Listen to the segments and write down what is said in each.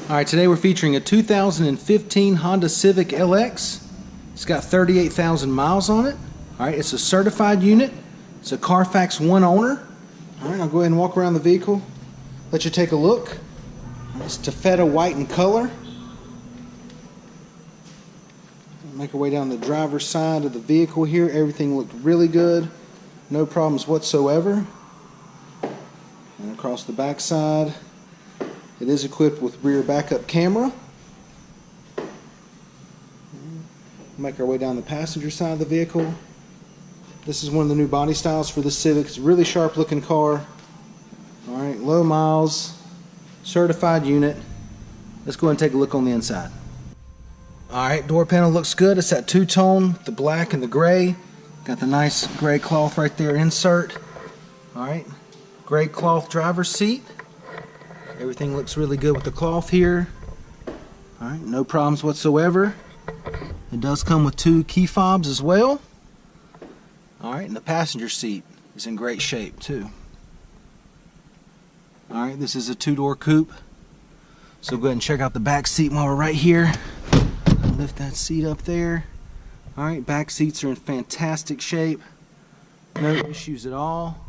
Alright, today we're featuring a 2015 Honda Civic LX. It's got 38,000 miles on it. Alright, it's a certified unit. It's a Carfax one owner. Alright, I'll go ahead and walk around the vehicle, let you take a look. It's taffeta white in color. Make our way down the driver's side of the vehicle here. Everything looked really good. No problems whatsoever. And across the back side, it is equipped with rear backup camera. Make our way down the passenger side of the vehicle. This is one of the new body styles for the Civic. It's a really sharp looking car. Alright, low miles, certified unit. Let's go ahead and take a look on the inside. Alright, door panel looks good. It's that two-tone, the black and the gray. Got the nice gray cloth right there insert. Alright, gray cloth driver's seat. Everything looks really good with the cloth here. Alright, no problems whatsoever. It does come with two key fobs as well. Alright, and the passenger seat is in great shape too. Alright, this is a two-door coupe. So go ahead and check out the back seat while we're right here. Lift that seat up there. Alright, back seats are in fantastic shape. No issues at all.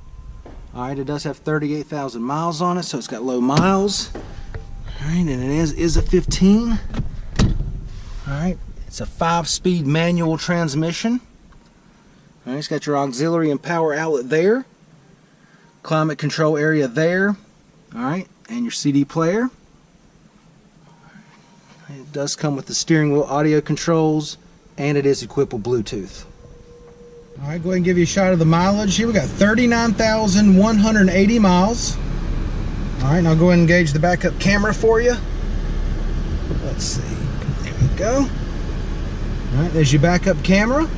Alright, it does have 38,000 miles on it, so it's got low miles. Alright, and it is a 15. Alright, it's a 5-speed manual transmission. Alright, it's got your auxiliary and power outlet there. Climate control area there. Alright, and your CD player. It does come with the steering wheel audio controls, and it is equipped with Bluetooth. Alright, go ahead and give you a shot of the mileage here. We got 39,180 miles. Alright, now go ahead and engage the backup camera for you. Let's see. There we go. Alright, there's your backup camera.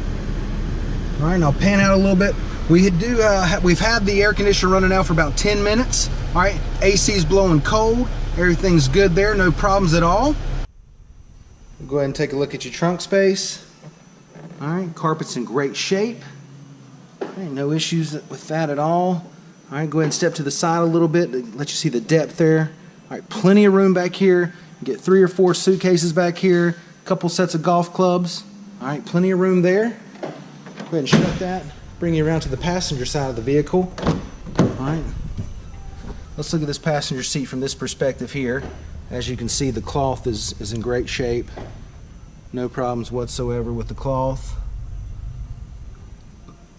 Alright, and I'll pan out a little bit. We've had the air conditioner running now for about 10 minutes. Alright, AC's blowing cold. Everything's good there, no problems at all. Go ahead and take a look at your trunk space. Alright, carpet's in great shape. Alright, no issues with that at all. Alright, go ahead and step to the side a little bit to let you see the depth there. Alright, plenty of room back here. You get 3 or 4 suitcases back here, a couple sets of golf clubs. Alright, plenty of room there. Go ahead and shut that. Bring you around to the passenger side of the vehicle. Alright, let's look at this passenger seat from this perspective here. As you can see, the cloth is in great shape. No problems whatsoever with the cloth.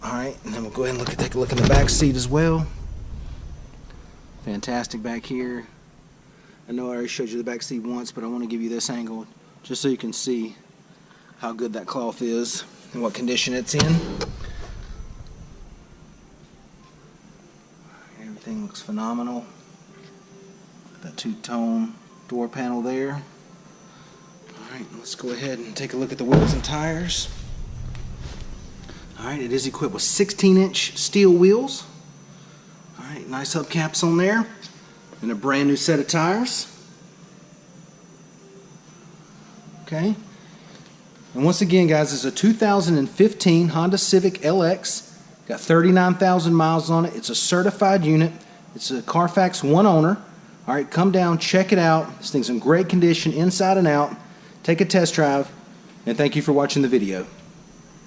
Alright, and then we'll go ahead and take a look in the back seat as well. Fantastic back here. I know I already showed you the back seat once, but I want to give you this angle just so you can see how good that cloth is and what condition it's in. Everything looks phenomenal. That two-tone door panel there. Alright, let's go ahead and take a look at the wheels and tires. Alright, it is equipped with 16-inch steel wheels. Alright, nice hubcaps on there. And a brand new set of tires. Okay. And once again, guys, it's a 2015 Honda Civic LX. Got 39,000 miles on it. It's a certified unit. It's a Carfax one owner. Alright, come down, check it out. This thing's in great condition inside and out. Take a test drive, and thank you for watching the video.